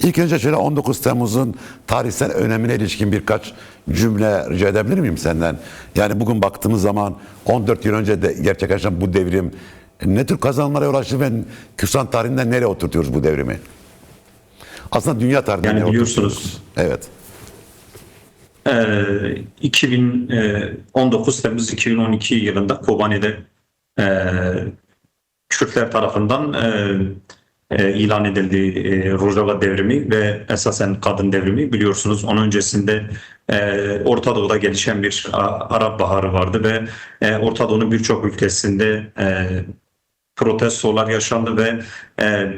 İlk önce şöyle 19 Temmuz'un tarihsel önemine ilişkin birkaç cümle rica edebilir miyim senden? Yani bugün baktığımız zaman 14 yıl önce de gerçekleşen bu devrim ne tür kazanımlara yol açtı ve Kürdistan tarihinden nereye oturtuyoruz bu devrimi? Aslında dünya tarihinde Yani nereye biliyorsunuz oturtuyoruz? Evet. 19 Temmuz 2012 yılında Kobani'de e, Kürtler tarafından ilan edildi Rojava devrimi ve esasen kadın devrimi. Biliyorsunuz onun öncesinde Orta Doğu'da gelişen bir Arap Baharı vardı ve Orta Doğu'nun birçok ülkesinde protestolar yaşandı ve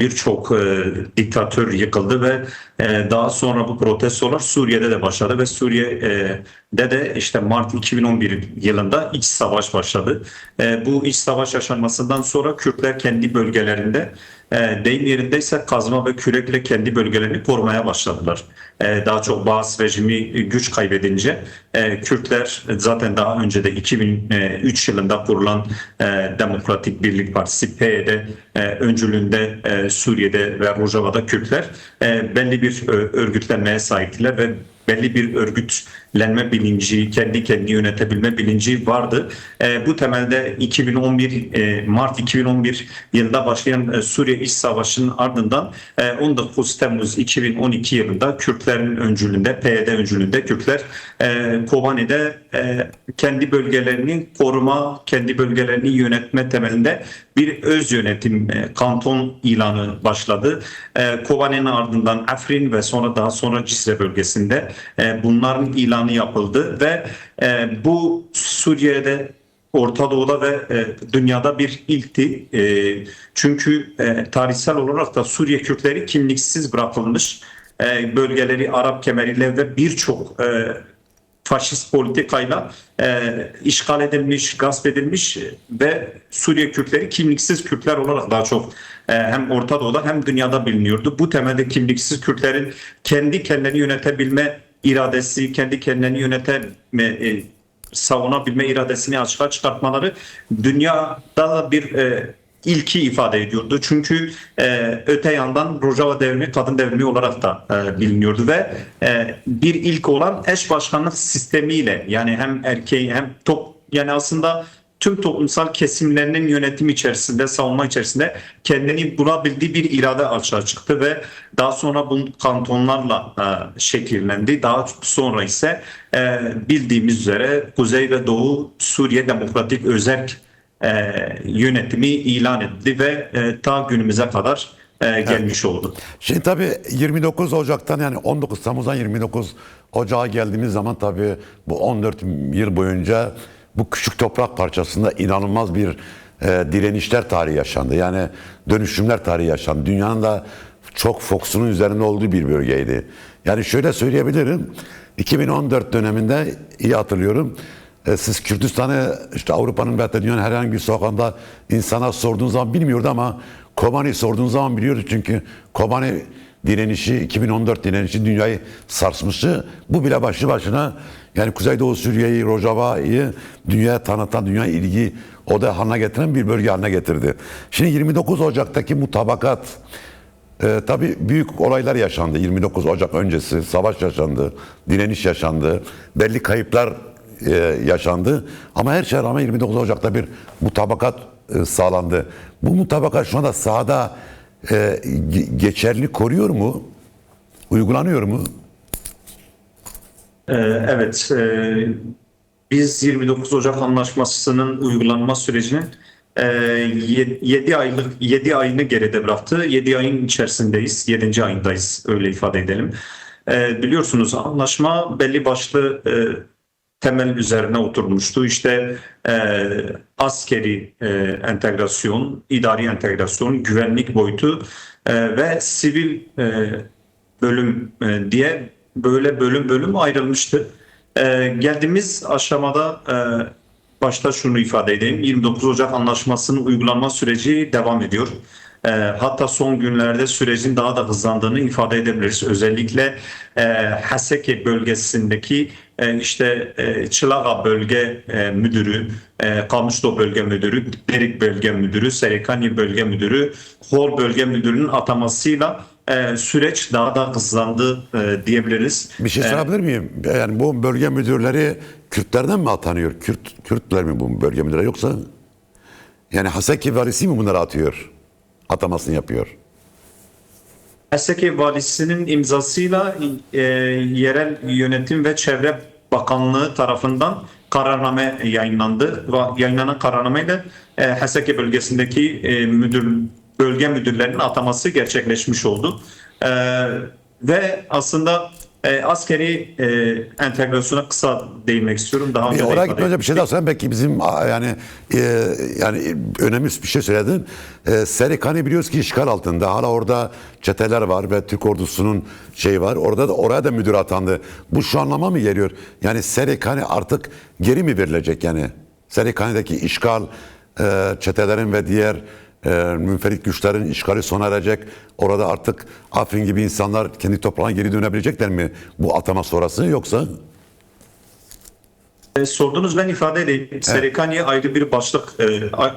birçok diktatör yıkıldı ve daha sonra bu protestolar Suriye'de de başladı ve Suriye'de de işte Mart 2011 yılında iç savaş başladı. Bu iç savaş yaşanmasından sonra Kürtler kendi bölgelerinde deyim yerindeyse kazma ve kürekle kendi bölgelerini korumaya başladılar. Daha çok Baas rejimi güç kaybedince Kürtler zaten daha önce de 2003 yılında kurulan Demokratik Birlik Partisi PYD öncülüğünde Suriye'de ve Rojava'da Kürtler belli bir örgütlenmeye sahiptiler ve belli bir örgütlenme bilinci, kendi yönetebilme bilinci vardı. Bu temelde 2011 Mart 2011 yılında başlayan Suriye İç Savaşı'nın ardından 19 Temmuz 2012 yılında Kürtlerin öncülüğünde, PYD öncülüğünde Kürtler Kobani'de kendi bölgelerini koruma, kendi bölgelerini yönetme temelinde bir öz yönetim kanton ilanı başladı. Kobani'nin ardından Afrin ve daha sonra Cizre bölgesinde bunların ilanı yapıldı ve bu Suriye'de, Orta Doğu'da ve dünyada bir ilkti. Çünkü tarihsel olarak da Suriye Kürtleri kimliksiz bırakılmış, bölgeleri Arap kemeriyle ve birçok faşist politikayla işgal edilmiş, gasp edilmiş ve Suriye Kürtleri kimliksiz Kürtler olarak daha çok hem Orta Doğu'da hem dünyada biliniyordu. Bu temelde kimliksiz Kürtlerin kendi kendilerini yönetebilme iradesi, kendi kendilerini savunabilme iradesini açığa çıkartmaları dünyada bir ilki ifade ediyordu. Çünkü öte yandan Rojava devrimi kadın devrimi olarak da biliniyordu ve bir ilk olan eş başkanlık sistemiyle, yani hem erkeği hem yani aslında tüm toplumsal kesimlerinin yönetim içerisinde, savunma içerisinde kendini bulabildiği bir irade açığa çıktı ve daha sonra bu kantonlarla şekillendi. Daha sonra ise bildiğimiz üzere Kuzey ve Doğu Suriye Demokratik Özerk yönetimi ilan edildi ve ta günümüze kadar gelmiş oldu. Şimdi tabii 29 Ocak'tan, yani 19 Temmuz'dan 29 Ocak'a geldiğimiz zaman tabii bu 14 yıl boyunca bu küçük toprak parçasında inanılmaz bir direnişler tarihi yaşandı. Yani dönüşümler tarihi yaşandı. Dünyanın da çok fokusunun üzerinde olduğu bir bölgeydi. Yani şöyle söyleyebilirim. 2014 döneminde iyi hatırlıyorum. Siz Kürdistan'ı işte Avrupa'nın ve hatta dünyanın herhangi bir sokağında insana sorduğunuz zaman bilmiyordu ama Kobani sorduğunuz zaman biliyordu. Çünkü Kobani direnişi, 2014 direnişi dünyayı sarsmıştı. Bu bile başlı başına yani Kuzeydoğu Suriye'yi, Rojava'yı dünyaya tanıtan, dünya ilgi odağı haline getiren bir bölge haline getirdi. Şimdi 29 Ocak'taki mutabakat, tabii büyük olaylar yaşandı. 29 Ocak öncesi savaş yaşandı, direniş yaşandı, belli kayıplar yaşandı. Ama her şeye rağmen 29 Ocak'ta bir mutabakat sağlandı. Bu mutabakat şu anda sahada geçerli koruyor mu? Uygulanıyor mu? Evet, biz 29 Ocak Anlaşması'nın uygulanma sürecinin 7 ayını geride bıraktı. 7 ayın içerisindeyiz, 7. ayındayız, öyle ifade edelim. Biliyorsunuz anlaşma belli başlı temel üzerine oturmuştu. İşte askeri entegrasyon, idari entegrasyon, güvenlik boyutu ve sivil bölüm diye böyle bölüm bölüm ayrılmıştı. Geldiğimiz aşamada başta şunu ifade edeyim. 29 Ocak Anlaşması'nın uygulanma süreci devam ediyor. Hatta son günlerde sürecin daha da hızlandığını ifade edebiliriz. Özellikle Haseki bölgesindeki işte Çılaga Bölge Müdürü, Kamışlo Bölge Müdürü, Derik Bölge Müdürü, Serikani Bölge Müdürü, Hol Bölge Müdürü'nün atamasıyla süreç daha da hızlandı diyebiliriz. Bir şey sorabilir miyim? Yani bu bölge müdürleri Kürtlerden mi atanıyor? Kürtler mi bu bölge müdürleri yoksa? Yani Haseki valisi mi bunları atıyor? Atamasını yapıyor. Haseki valisinin imzasıyla yerel yönetim ve çevre bakanlığı tarafından kararname yayınlandı. Ve yayınlanan kararnameyle Haseki bölgesindeki bölge müdürlerinin ataması gerçekleşmiş oldu. Ve aslında askeri entegrasyona kısa değinmek istiyorum. Daha önce de Oraya ifade gitmeden önce bir şey daha söyleyeyim. Belki bizim yani önemli bir şey söyledin. Serikani biliyoruz ki işgal altında. Hala orada çeteler var ve Türk ordusunun şeyi var. Oraya da müdür atandı. Bu şu anlama mı geliyor? Yani Serikani artık geri mi verilecek yani? Serikani'deki işgal çetelerin ve diğer münferit güçlerin işgali sona erecek. Orada artık Afrin gibi insanlar kendi toprağına geri dönebilecekler mi bu atama sonrası yoksa? Sordunuz, ben ifade edeyim. Serikani'ye ayrı bir başlık,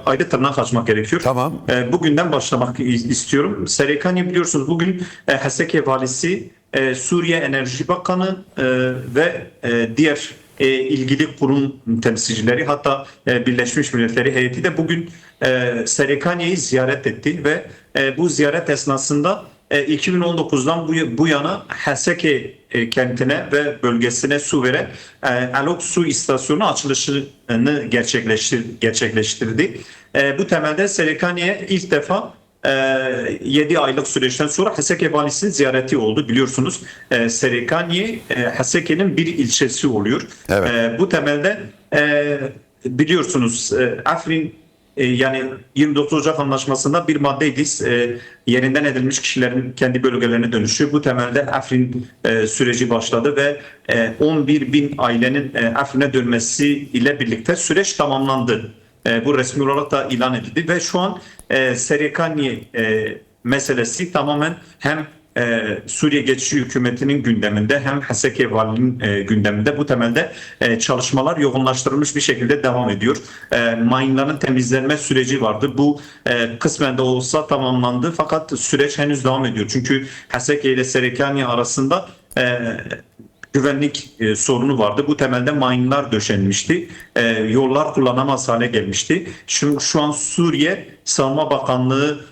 ayrı tırnak açmak gerekiyor. Tamam. Bugünden başlamak istiyorum. Serikani biliyorsunuz bugün Haseki valisi, Suriye Enerji Bakanı ve diğer ilgili kurum temsilcileri, hatta Birleşmiş Milletleri heyeti de bugün Serikani'yi ziyaret etti ve bu ziyaret esnasında 2019'dan bu yana Haseki kentine ve bölgesine su veren Alok Su İstasyonu açılışını gerçekleştirdi. Bu temelde Serikani'ye ilk defa 7 aylık süreçten sonra Haseki valisinin ziyareti oldu. Biliyorsunuz Serikani Haseki'nin bir ilçesi oluyor. Evet. Bu temelde biliyorsunuz Afrin yani 29 Ocak Anlaşması'nda bir maddeydi. Yerinden edilmiş kişilerin kendi bölgelerine dönüşü. Bu temelde Afrin süreci başladı ve 11 bin ailenin Afrin'e dönmesi ile birlikte süreç tamamlandı. Bu resmi olarak da ilan edildi ve şu an Serikani meselesi tamamen hem Suriye Geçici Hükümeti'nin gündeminde hem Haseki Valiliğinin gündeminde. Bu temelde çalışmalar yoğunlaştırılmış bir şekilde devam ediyor. Mayınların temizlenme süreci vardı. Bu kısmen de olsa tamamlandı fakat süreç henüz devam ediyor. Çünkü Haseki ile Serikani arasında güvenlik sorunu vardı. Bu temelde mayınlar döşenmişti. Yollar kullanamaz hale gelmişti. Şu an Suriye Savunma Bakanlığı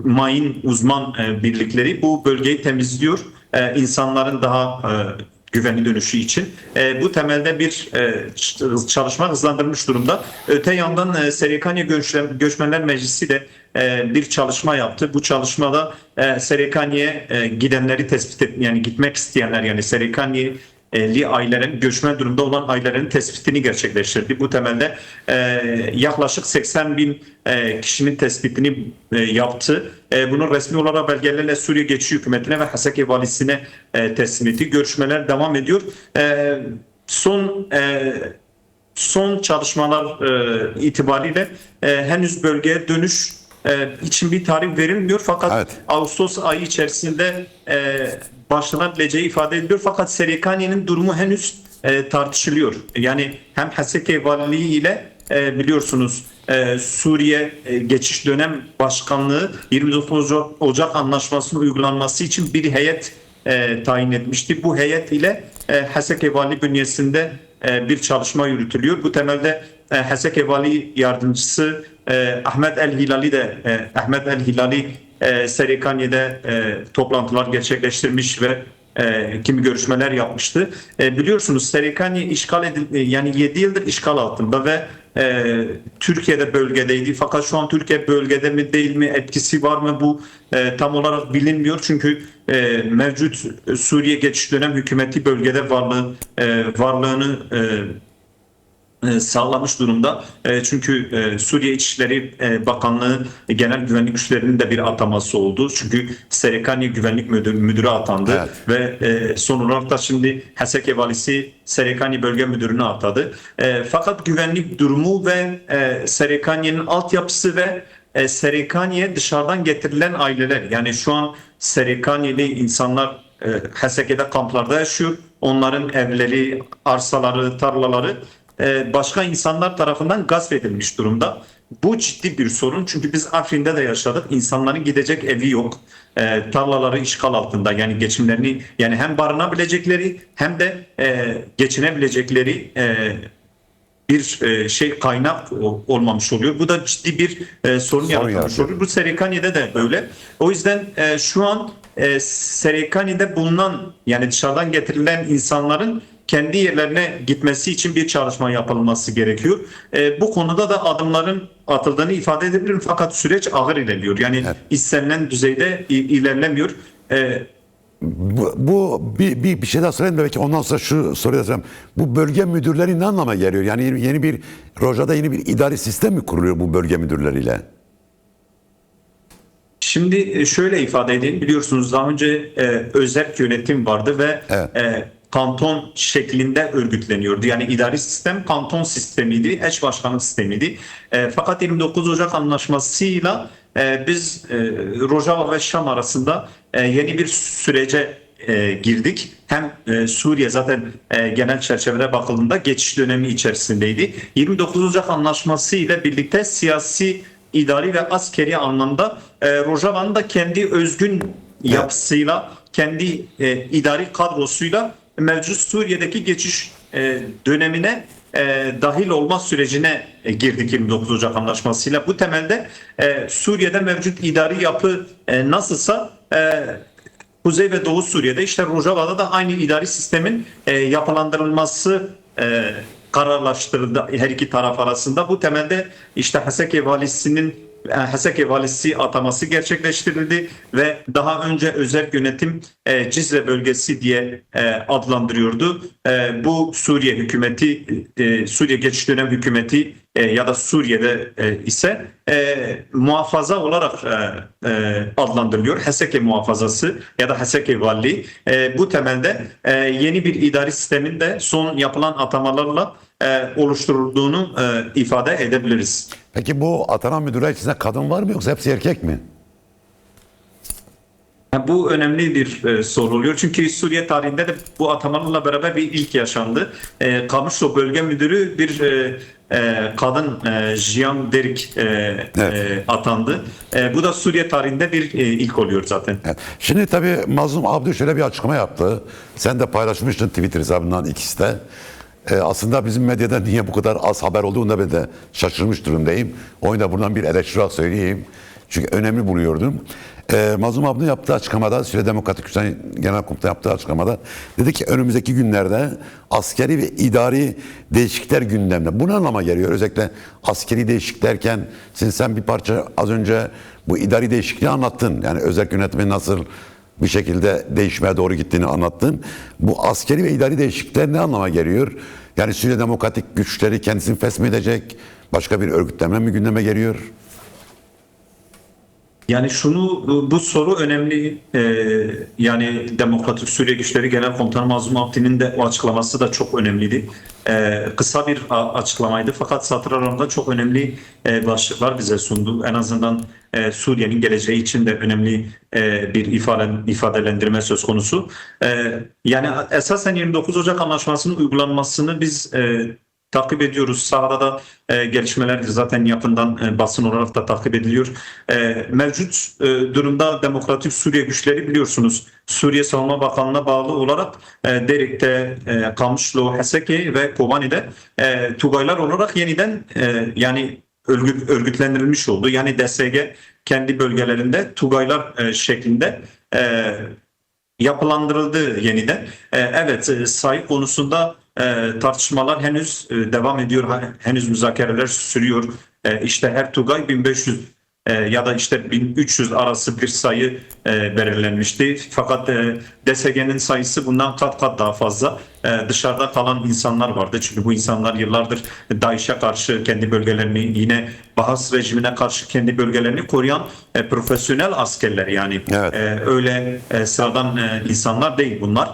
mayın uzman birlikleri bu bölgeyi temizliyor. İnsanların daha güvenli dönüşü için. Bu temelde bir çalışma hızlandırılmış durumda. Öte yandan Serikani Göçmenler Meclisi de bir çalışma yaptı. Bu çalışmada Serikani'ye gidenleri tespit et, yani gitmek isteyenler, yani Serikani'li ailelerin, göçmen durumda olan ailelerin tespitini gerçekleştirdi. Bu temelde yaklaşık 80 bin kişinin tespitini yaptı. Bunu resmi olarak belgelerle Suriye Geçici Hükümeti'ne ve Haseki Valisi'ne teslim etti. Görüşmeler devam ediyor. Son çalışmalar itibariyle henüz bölgeye dönüş için bir tarih verilmiyor fakat Evet. Ağustos ayı içerisinde başlanabileceği ifade ediliyor fakat Serikani'nin durumu henüz tartışılıyor. Yani hem Haseki Valiliği ile biliyorsunuz Suriye Geçiş Dönem Başkanlığı 29 Ocak Anlaşması'nın uygulanması için bir heyet tayin etmişti. Bu heyet ile Haseki Vali bünyesinde bir çalışma yürütülüyor. Bu temelde Haseki Vali Yardımcısı Ahmet El Hilali Serikani'de toplantılar gerçekleştirmiş ve kimi görüşmeler yapmıştı. Biliyorsunuz Serikani işgal edildi, yani 7 yıldır işgal altında ve Türkiye'de bölgedeydi. Fakat şu an Türkiye bölgede mi değil mi, etkisi var mı, bu tam olarak bilinmiyor. Çünkü mevcut Suriye Geçiş Dönem Hükümeti bölgede varlığını sağlamış durumda. Çünkü Suriye İçişleri Bakanlığı Genel Güvenlik Güçlerinin de bir ataması oldu. Çünkü Serikani Güvenlik Müdürü atandı. Evet. Ve son olarak da şimdi Haseki Valisi Serikani Bölge Müdürünü atadı. Fakat güvenlik durumu ve Serikani'nin altyapısı ve Serikani'ye dışarıdan getirilen aileler, yani şu an Serikani'li insanlar Haseki'de kamplarda yaşıyor. Onların evleri, arsaları, tarlaları başka insanlar tarafından gasp edilmiş durumda. Bu ciddi bir sorun çünkü biz Afrin'de de yaşadık. İnsanların gidecek evi yok. tarlaları işgal altında, yani geçimlerini, yani hem barınabilecekleri hem de geçinebilecekleri bir kaynak olmamış oluyor. Bu da ciddi bir sorun yaratmış yaratıyor. oluyor. Bu Serekani'de de böyle. O yüzden şu an Serekani'de bulunan, yani dışarıdan getirilen insanların kendi yerlerine gitmesi için bir çalışma yapılması gerekiyor. Bu konuda da adımların atıldığını ifade edebilirim. Fakat süreç ağır ilerliyor. Yani Evet. istenilen düzeyde ilerlemiyor. Bu bir şey daha sorayım da belki ondan sonra şu soruyu da sorayım. Bu bölge müdürleri ne anlama geliyor? Yani yeni bir Rojava'da yeni bir idari sistem mi kuruluyor bu bölge müdürleriyle? Şimdi şöyle ifade edeyim. Biliyorsunuz daha önce özerk yönetim vardı ve Evet. kanton şeklinde örgütleniyordu. Yani idari sistem kanton sistemiydi, eş başkanlık sistemiydi. Fakat 29 Ocak Anlaşması'yla biz Rojava ve Şam arasında yeni bir sürece girdik. Hem Suriye zaten genel çerçevede bakıldığında geçiş dönemi içerisindeydi. 29 Ocak Anlaşması ile birlikte siyasi, idari ve askeri anlamda Rojava'nın da kendi özgün yapısıyla, kendi idari kadrosuyla mevcut Suriye'deki geçiş dönemine dahil olma sürecine girdik 29 Ocak Anlaşması'yla. Bu temelde Suriye'de mevcut idari yapı nasılsa Kuzey ve Doğu Suriye'de, işte Rojava'da da aynı idari sistemin yapılandırılması kararlaştırıldı her iki taraf arasında. Bu temelde işte Haseki valisi ataması gerçekleştirildi ve daha önce özerk yönetim Cizre bölgesi diye adlandırıyordu. Bu Suriye hükümeti, Suriye geçiş dönem hükümeti ya da Suriye'de ise muhafaza olarak adlandırılıyor. Haseki muhafazası ya da Haseki Valliği. Bu temelde yeni bir idari sistemin de son yapılan atamalarla oluşturulduğunu ifade edebiliriz. Peki bu atanan müdürler içinde kadın var mı yoksa hepsi erkek mi? Bu önemli bir soru oluyor. Çünkü Suriye tarihinde de bu atamalarla beraber bir ilk yaşandı. Kamışlo Bölge Müdürü bir kadın, Jiyan Derik Evet. atandı. Bu da Suriye tarihinde bir ilk oluyor zaten. Evet. Şimdi tabii Mazlum Abdü şöyle bir açıklama yaptı. Sen de paylaşmıştın Twitter hesabından, ikisi de. Aslında bizim medyada niye bu kadar az haber olduğunda ben de şaşırmış durumdayım. Onu da buradan bir eleştiri olarak söyleyeyim. Çünkü önemli buluyordum. Mazlum Abdü yaptığı açıklamada, Suriye Demokratik Güçler Genel Komutanı yaptığı açıklamada dedi ki önümüzdeki günlerde askeri ve idari değişiklikler gündemde. Bu ne anlama geliyor? Özellikle askeri değişiklik derken sen bir parça az önce bu idari değişikliği anlattın. Yani özel yönetimin nasıl bir şekilde değişmeye doğru gittiğini anlattın. Bu askeri ve idari değişiklikler ne anlama geliyor? Yani Suriye Demokratik Güçleri kendisini fesmedecek, başka bir örgütleme mi gündeme geliyor? Yani bu soru önemli. Yani Demokratik Suriye Güçleri Genel Komutanı Mazlum Abdi'nin de o açıklaması da çok önemliydi. Kısa bir açıklamaydı fakat satır aralarında çok önemli başlıklar bize sundu. En azından Suriye'nin geleceği için de önemli bir ifadelendirme söz konusu. Yani esasen 29 Ocak Anlaşması'nın uygulanmasını biz takip ediyoruz. Sahada da gelişmeler zaten yakından basın olarak da takip ediliyor. Mevcut durumda Demokratik Suriye Güçleri, biliyorsunuz, Suriye Savunma Bakanlığı'na bağlı olarak Derik'te, Kamışlo, Haseki ve Kobani'de Tugaylar olarak yeniden yani örgütlendirilmiş oldu. Yani DSG kendi bölgelerinde Tugaylar şeklinde yapılandırıldı yeniden. Evet, sayı konusunda tartışmalar henüz devam ediyor. Henüz müzakereler sürüyor. İşte her Tugay 1500 ya da işte 1300 arası bir sayı belirlenmişti. Fakat DSG'nin sayısı bundan kat kat daha fazla. Dışarıda kalan insanlar vardı. Çünkü bu insanlar yıllardır DAEŞ'e karşı kendi bölgelerini, yine Baas rejimine karşı kendi bölgelerini koruyan profesyonel askerler. Yani Evet. öyle sıradan insanlar değil bunlar.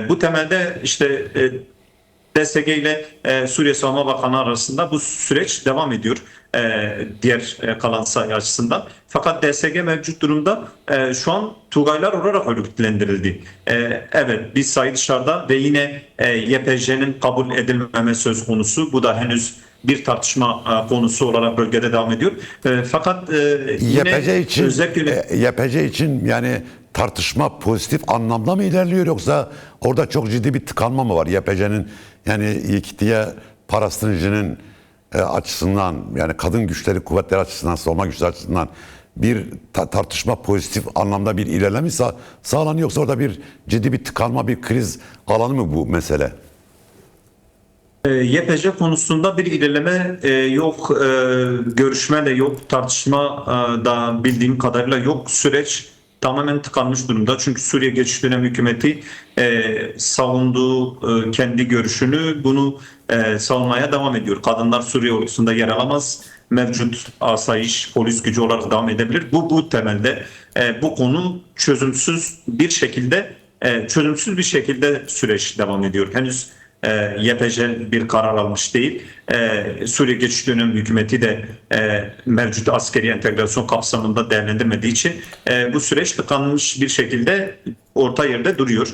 Bu temelde işte DSG ile Suriye Savunma Bakanı arasında bu süreç devam ediyor diğer kalan sayı açısından. Fakat DSG mevcut durumda şu an Tugaylar olarak örgütlendirildi. Evet, bir sayı dışarıda ve yine YPJ'nin kabul edilmeme söz konusu. Bu da henüz bir tartışma konusu olarak bölgede devam ediyor. Fakat yine YPG için yani tartışma pozitif anlamda mı ilerliyor, yoksa orada çok ciddi bir tıkanma mı var? YPG'nin yani Yekitiye Parastıncı'nın açısından, yani kadın güçleri kuvvetleri açısından, savunma güçleri açısından bir tartışma pozitif anlamda bir ilerleme sağlanıyor, yoksa orada bir ciddi bir tıkanma, bir kriz alanı mı bu mesele? YPG konusunda bir ilerleme yok, görüşme de yok, tartışma da bildiğim kadarıyla yok. Süreç tamamen tıkanmış durumda. Çünkü Suriye Geçiş Dönemi hükümeti savunduğu kendi görüşünü bunu savunmaya devam ediyor. Kadınlar Suriye ordusunda yer alamaz. Mevcut asayiş, polis gücü olarak devam edebilir. Bu temelde bu konu çözümsüz bir şekilde süreç devam ediyor. Henüz YPG bir karar almış değil. Suriye Geçiş Dönemi hükümeti de mevcut askeri entegrasyon kapsamında değerlendirmediği için bu süreç tıkanmış bir şekilde orta yerde duruyor.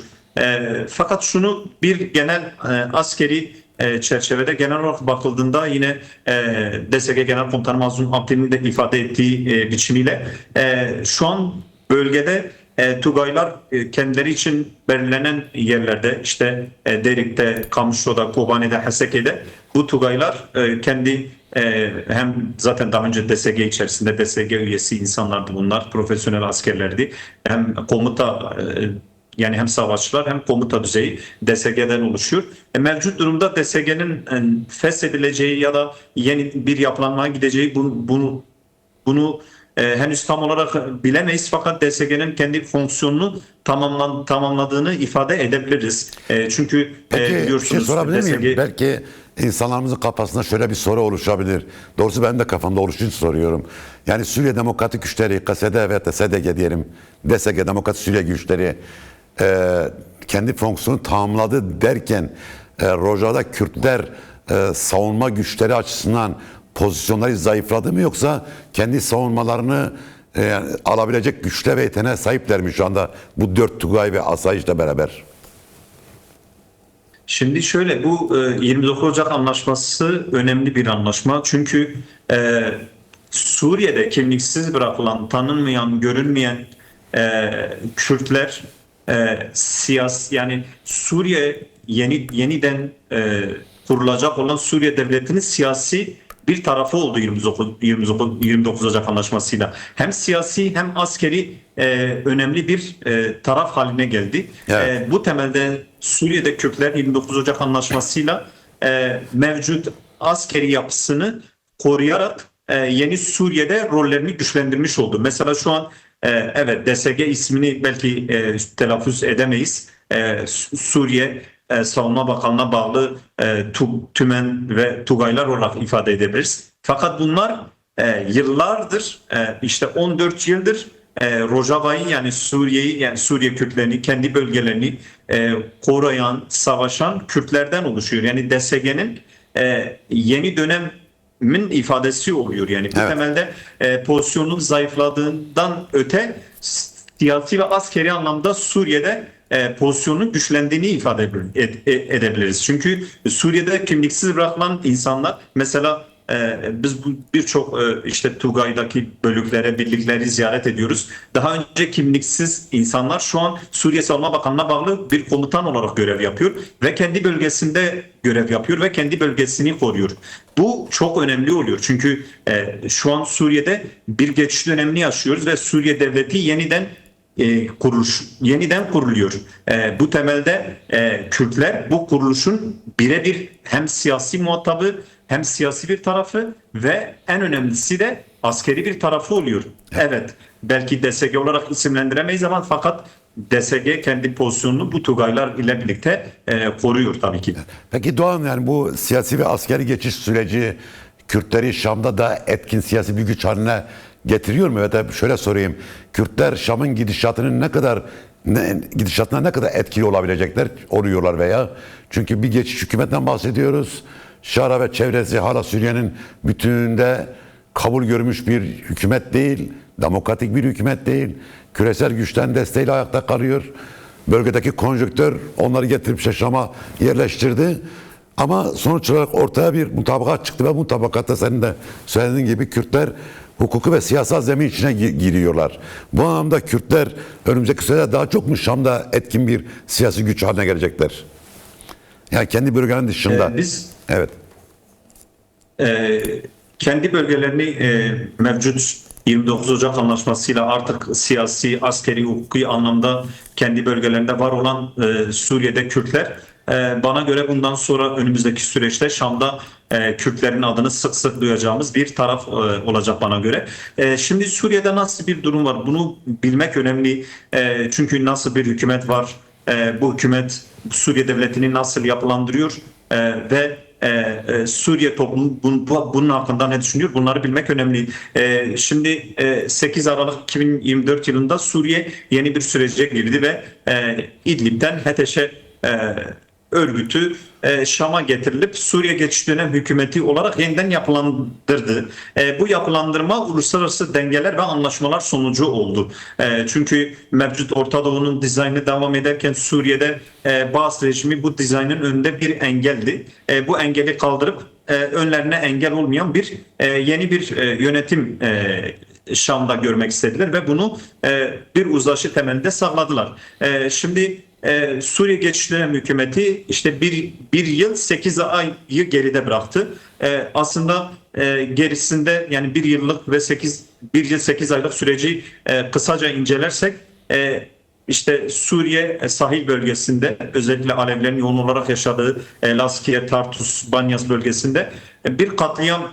Fakat şunu bir genel askeri çerçevede genel olarak bakıldığında yine DSG Genel Komutanı Mazlum Abdi'nin de ifade ettiği biçimiyle şu an bölgede Tugaylar kendileri için belirlenen yerlerde, işte Derik'te, Kamışlı'da, Kobani'de, Haseke'de bu Tugaylar kendi hem zaten daha önce DSG içerisinde DSG üyesi insanlardı bunlar, profesyonel askerlerdi. Hem komuta yani hem savaşçılar hem komuta düzeyi DSG'den oluşuyor. Mevcut durumda DSG'nin feshedileceği ya da yeni bir yapılanmaya gideceği bunu henüz tam olarak bilemeyiz, fakat DSG'nin kendi fonksiyonunu tamamladığını ifade edebiliriz. Çünkü Peki, biliyorsunuz bir şey sorabilir DSG... miyim? Belki insanlarımızın kafasında şöyle bir soru oluşabilir. Doğrusu benim de kafamda oluştuğu için soruyorum. Yani Suriye Demokratik Güçleri, KSD ve SDG diyelim, DSG Demokratik Suriye Güçleri kendi fonksiyonu tamamladı derken Rojava'da Kürtler savunma güçleri açısından pozisyonları zayıfladı mı, yoksa kendi savunmalarını alabilecek güçle ve yeteneğe sahipler mi şu anda bu 4 Tugay ve Asayiş'le beraber? Şimdi şöyle, bu 29 Ocak Anlaşması önemli bir anlaşma. Çünkü Suriye'de kimliksiz bırakılan, tanınmayan, görünmeyen Kürtler yani Suriye yeniden kurulacak olan Suriye Devleti'nin siyasi bir tarafı oldu 29 Ocak Anlaşması'yla. Hem siyasi hem askeri önemli bir taraf haline geldi. Evet. Bu temelde Suriye'de Kürtler 29 Ocak Anlaşması'yla mevcut askeri yapısını koruyarak yeni Suriye'de rollerini güçlendirmiş oldu. Mesela şu an evet, DSG ismini belki telaffuz edemeyiz. Suriye Savunma Bakanlığı'na bağlı Tümen ve Tugaylar olarak ifade edebiliriz. Fakat bunlar yıllardır, işte 14 yıldır Rojava'yı, yani Suriye'yi, yani Suriye Kürtlerini, kendi bölgelerini koruyan, savaşan Kürtlerden oluşuyor. Yani DSG'nin yeni dönemin ifadesi oluyor. Yani bu Evet. temelde pozisyonun zayıfladığından öte siyasi ve askeri anlamda Suriye'de pozisyonun güçlendiğini ifade edebiliriz. Çünkü Suriye'de kimliksiz bırakılan insanlar, mesela biz birçok işte Tugay'daki bölüklere, birlikleri ziyaret ediyoruz. Daha önce kimliksiz insanlar şu an Suriye Savunma Bakanlığı'na bağlı bir komutan olarak görev yapıyor ve kendi bölgesinde görev yapıyor ve kendi bölgesini koruyor. Bu çok önemli oluyor. Çünkü şu an Suriye'de bir geçiş dönemini yaşıyoruz ve Suriye Devleti yeniden kuruluyor. Bu temelde Kürtler bu kuruluşun birebir hem siyasi muhatabı, hem siyasi bir tarafı ve en önemlisi de askeri bir tarafı oluyor. Evet, belki DSG olarak isimlendiremeyiz ama fakat DSG kendi pozisyonunu bu Tugaylar ile birlikte koruyor tabii ki. Peki Doğan, yani bu siyasi ve askeri geçiş süreci Kürtleri Şam'da da etkin siyasi bir güç haline getiriyor mu? Ve de şöyle sorayım. Kürtler Şam'ın gidişatına ne kadar etkili olabilecekler oluyorlar veya? Çünkü bir geçiş hükümetten bahsediyoruz. Şara ve çevresi hala Suriye'nin bütününde kabul görmüş bir hükümet değil. Demokratik bir hükümet değil. Küresel güçten desteğiyle ayakta kalıyor. Bölgedeki konjonktür onları getirip Şam'a yerleştirdi. Ama sonuç olarak ortaya bir mutabakat çıktı ve bu mutabakatta senin de söylediğin gibi Kürtler hukuku ve siyasal zemin içine giriyorlar. Bu anlamda Kürtler önümüzdeki sürede daha çok mu Şam'da etkin bir siyasi güç haline gelecekler? Yani kendi bölgenin dışında. Biz Evet. kendi bölgelerini mevcut 29 Ocak Anlaşması'yla artık siyasi, askeri, hukuki anlamda kendi bölgelerinde var olan Suriye'de Kürtler bana göre bundan sonra önümüzdeki süreçte Şam'da Kürtlerin adını sık sık duyacağımız bir taraf olacak bana göre. Şimdi Suriye'de nasıl bir durum var? Bunu bilmek önemli. Çünkü nasıl bir hükümet var? Bu hükümet Suriye devletini nasıl yapılandırıyor? Ve Suriye toplumu bunun hakkında ne düşünüyor? Bunları bilmek önemli. Şimdi 8 Aralık 2024 yılında Suriye yeni bir sürece girdi ve İdlib'den HTŞ örgütü Şam'a getirilip Suriye Geçiş Dönem Hükümeti olarak yeniden yapılandırdı. Bu yapılandırma uluslararası dengeler ve anlaşmalar sonucu oldu. Çünkü mevcut Orta Doğu'nun dizaynı devam ederken Suriye'de Baas rejimi bu dizaynın önünde bir engeldi. Bu engeli kaldırıp önlerine engel olmayan bir yeni bir yönetim Şam'da görmek istediler ve bunu bir uzlaşı temelinde sağladılar. Şimdi Suriye Geçiş Dönemi Hükümeti işte bir yıl 8 ayı geride bıraktı. Aslında gerisinde yani bir yıl 8 aylık süreci kısaca incelersek işte Suriye sahil bölgesinde özellikle Alevilerin yoğun olarak yaşadığı Laskiye, Tartus, Banyas bölgesinde bir katliam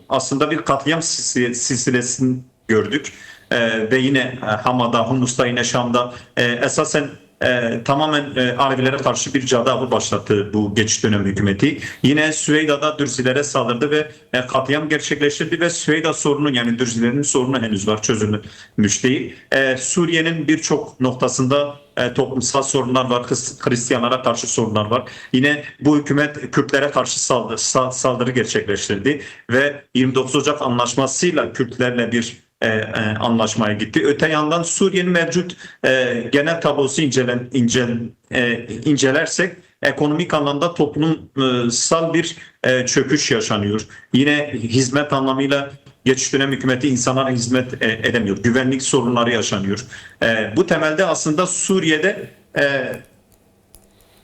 aslında bir katliam silsilesini gördük. Ve yine Hama'da, Humus'ta yine Şam'da esasen tamamen Alevilere karşı bir cadavır başlattı bu geçiş dönemi hükümeti. Yine Süveyda'da Dürzilere saldırdı ve katliam gerçekleştirdi ve Süveyda sorunu yani Dürzilerin sorunu henüz var, çözülmüş değil. Suriye'nin birçok noktasında toplumsal sorunlar var, Hristiyanlara karşı sorunlar var. Yine bu hükümet Kürtlere karşı saldırı gerçekleştirdi ve 29 Ocak Anlaşması'yla Kürtlerle bir anlaşmaya gitti. Öte yandan Suriye'nin mevcut genel tablosu incelersek ekonomik anlamda toplumsal bir çöküş yaşanıyor. Yine hizmet anlamıyla geçiş dönem hükümeti insanlara hizmet edemiyor. Güvenlik sorunları yaşanıyor. Bu temelde aslında Suriye'de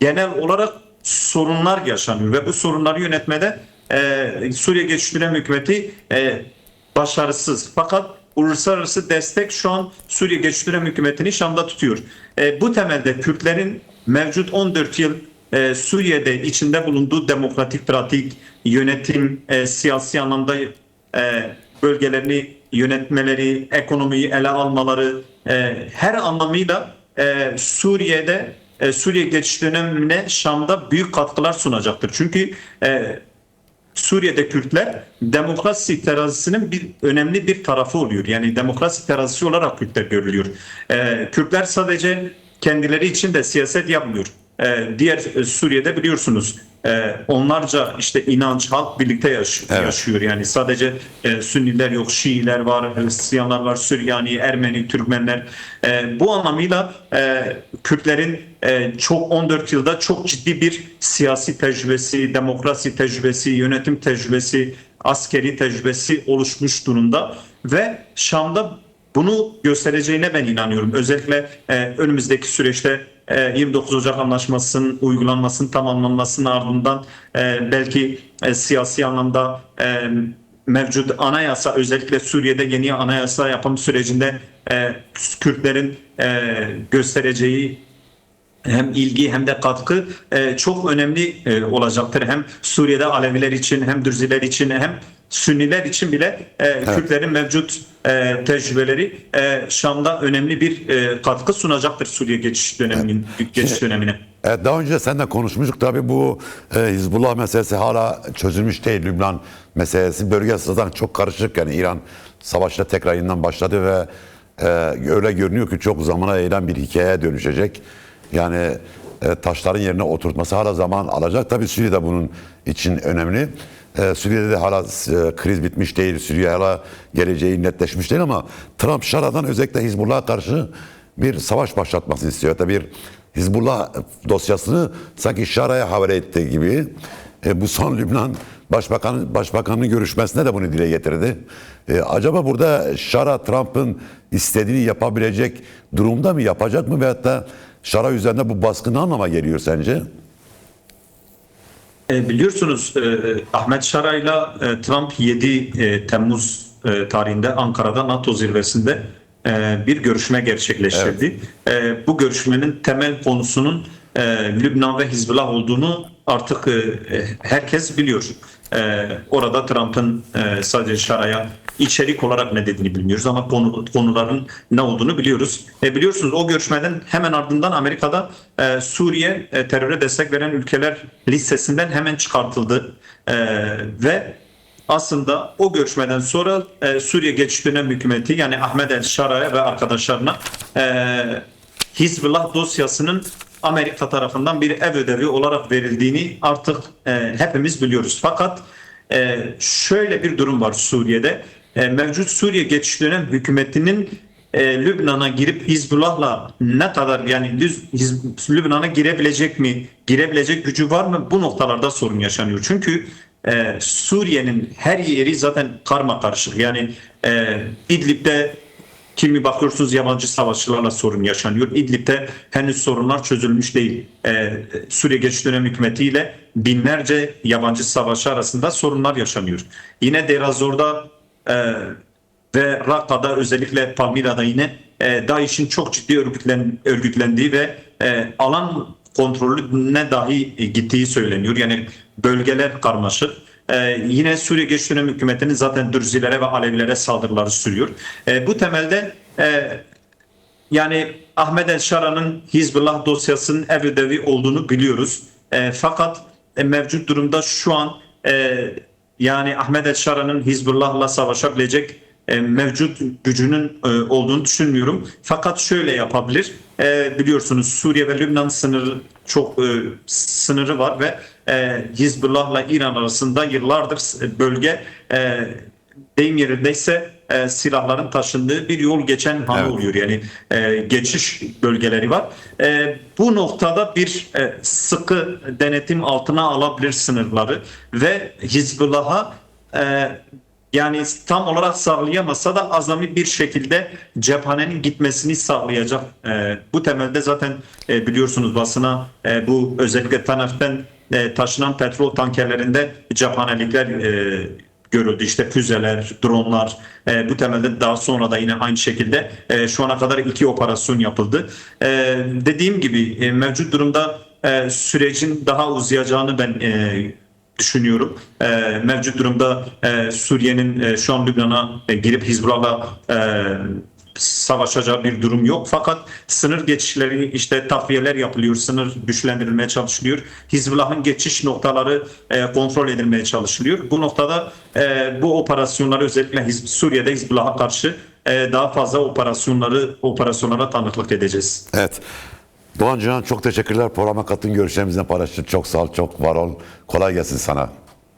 genel olarak sorunlar yaşanıyor ve bu sorunları yönetmede Suriye Geçiş Dönemi Hükümeti başarısız. Fakat uluslararası destek şu an Suriye Geçiş Dönemi Hükümeti'ni Şam'da tutuyor. Bu temelde Kürtlerin mevcut 14 yıl Suriye'de içinde bulunduğu demokratik pratik, yönetim, siyasi anlamda bölgelerini yönetmeleri, ekonomiyi ele almaları her anlamıyla Suriye geçiş dönemine Şam'da büyük katkılar sunacaktır. Çünkü Suriye'de Kürtler demokrasi terazisinin önemli bir tarafı oluyor. Yani demokrasi terazisi olarak Kürtler görülüyor. Kürtler sadece kendileri için de siyaset yapmıyor. Diğer Suriye'de biliyorsunuz onlarca işte inanç, halk birlikte yaşıyor. Yani sadece Sünniler yok, Şiiler var, Hristiyanlar var, Süryani, Ermeni, Türkmenler. Bu anlamıyla Kürtlerin 14 yılda çok ciddi bir siyasi tecrübesi, demokrasi tecrübesi, yönetim tecrübesi, askeri tecrübesi oluşmuş durumda ve Şam'da bunu göstereceğine ben inanıyorum. Özellikle önümüzdeki süreçte 29 Ocak Anlaşması'nın uygulanmasının tamamlanmasının ardından belki siyasi anlamda mevcut anayasa, özellikle Suriye'de yeni anayasa yapım sürecinde Kürtlerin göstereceği hem ilgi hem de katkı çok önemli olacaktır. Hem Suriye'de Aleviler için hem Dürziler için hem Sünniler için bile Kürtlerin mevcut tecrübeleri Şam'da önemli bir katkı sunacaktır Suriye geçiş dönemine. Evet, daha önce seninle konuşmuştuk. Tabii bu Hizbullah meselesi hala çözülmüş değil. Lübnan meselesi bölgesi zaten çok karışık. Yani İran savaşta tekrar yeniden başladı ve öyle görünüyor ki çok zamana yayılan bir hikayeye dönüşecek. Yani taşların yerine oturtması hala zaman alacak. Tabii Suriye'de bunun için önemli. Suriye'de de hala kriz bitmiş değil. Suriye hala geleceği netleşmiş değil ama Trump Şara'dan özellikle Hizbullah'a karşı bir savaş başlatmasını istiyor. Hatta bir Hizbullah dosyasını sanki Şara'ya havale ettiği gibi bu son Lübnan Başbakanının görüşmesinde de bunu dile getirdi. Acaba burada Şara Trump'ın istediğini yapabilecek durumda mı, yapacak mı, veyahut da Şara üzerinde bu baskı ne anlama geliyor sence? Biliyorsunuz Ahmet Şara'yla Trump 7 Temmuz tarihinde Ankara'da NATO zirvesinde bir görüşme gerçekleştirdi. Bu görüşmenin temel konusunun Lübnan ve Hizbullah olduğunu artık herkes biliyor. Orada Trump'ın sadece Şara'ya içerik olarak ne dediğini bilmiyoruz ama konuların ne olduğunu biliyoruz. Biliyorsunuz o görüşmeden hemen ardından Amerika'da Suriye teröre destek veren ülkeler listesinden hemen çıkartıldı. Ve aslında o görüşmeden sonra Suriye Geçiş Dönem Hükümeti yani Ahmet El Şara'ya ve arkadaşlarına Hizbullah dosyasının Amerika tarafından bir ev ödevi olarak verildiğini artık hepimiz biliyoruz. Fakat şöyle bir durum var Suriye'de. Mevcut Suriye Geçiş Dönem Hükümeti'nin Lübnan'a girip Hizbullah'la ne kadar yani Lübnan'a girebilecek mi, girebilecek gücü var mı, bu noktalarda sorun yaşanıyor. Çünkü Suriye'nin her yeri zaten karma karışık. Yani İdlib'de kimi bakıyorsunuz yabancı savaşçılarla sorun yaşanıyor. İdlib'de henüz sorunlar çözülmüş değil. Suriye Geçiş Dönem Hükümeti ile binlerce yabancı savaşçı arasında sorunlar yaşanıyor. Yine Deir ez-Zor'da ve Rakka'da özellikle Palmira'da yine DAEŞ'in çok ciddi örgütlendiği ve alan kontrolüne dahi gittiği söyleniyor. Yani bölgeler karmaşık. Yine Suriye Geçiş Dönem Hükümeti'nin zaten Dürzilere ve Alevilere saldırıları sürüyor. Bu temelde yani Ahmet El Şara'nın Hizbullah dosyasının ev ödevi olduğunu biliyoruz. Fakat mevcut durumda şu an yani Ahmet El Şara'nın Hizbullah'la savaşabilecek mevcut gücünün olduğunu düşünmüyorum. Fakat şöyle yapabilir. Biliyorsunuz Suriye ve Lübnan sınırı var ve Hizbullah'la İran arasında yıllardır bölge deyim yerindeyse silahların taşındığı bir yol geçen han oluyor. Yani geçiş bölgeleri var. Bu noktada bir sıkı denetim altına alabilir sınırları ve Hizbullah'a yani tam olarak sağlayamasa da azami bir şekilde cephanenin gitmesini sağlayacak. Bu temelde zaten biliyorsunuz basına bu özellikle Tanaf'tan taşınan petrol tankerlerinde cephanelikler görüldü. İşte füzeler, dronlar. Bu temelde daha sonra da yine aynı şekilde şu ana kadar 2 operasyon yapıldı. Dediğim gibi mevcut durumda sürecin daha uzayacağını ben düşünüyorum. Mevcut durumda Suriye'nin şu an Lübnan'a girip Hizbullah'la savaşacağı bir durum yok. Fakat sınır geçişleri işte takviyeler yapılıyor, sınır güçlendirilmeye çalışılıyor. Hizbullah'ın geçiş noktaları kontrol edilmeye çalışılıyor. Bu noktada bu operasyonları özellikle Suriye'de Hizbullah'a karşı daha fazla operasyonlara tanıklık edeceğiz. Evet. Doğan Cihan çok teşekkürler. Programa katıldığın görüşlerimizle paylaştın. Çok sağ ol, çok var ol. Kolay gelsin sana.